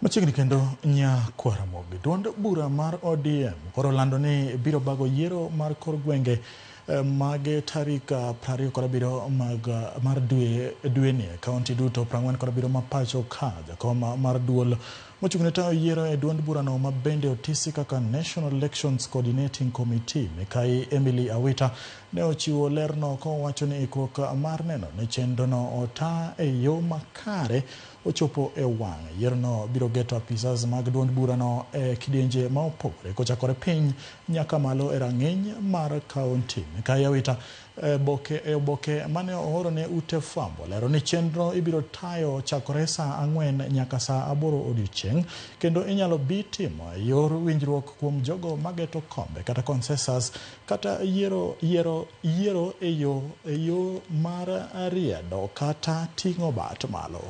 Machiegni kendo kwa Ramogi, duond bura mar ODM koro lando ni biro bago yiero mar kor gwenge mage tarik 27 mar dwe ni kaunti duto 47 ma pacho ka jakom mar duol mochung'ne tayo yiero e duond burano ma bende otisi kaka National Elections Coordinating Committee Mikai Emily Awita ne ochiwo lerno kowacho ni ikruok mar neno ne chenrono ota e yo makare ochopo e wang'. Yierono biro geto apisas mag duond burano e kidienje ma opogore kochakore piny nyaka malo e rang'iny mar kaunti. Mikai Awita boke mane ooro ne ute fwambo lero ni chenro ibiro tayo chakore saa 4 nyaka saa 8 odiechieng' kendo inyalo bi timo e yor winjruok kuom jogo mageto kombe kata consensus kata yiero e yo mar riedo kata ting'o bat malo.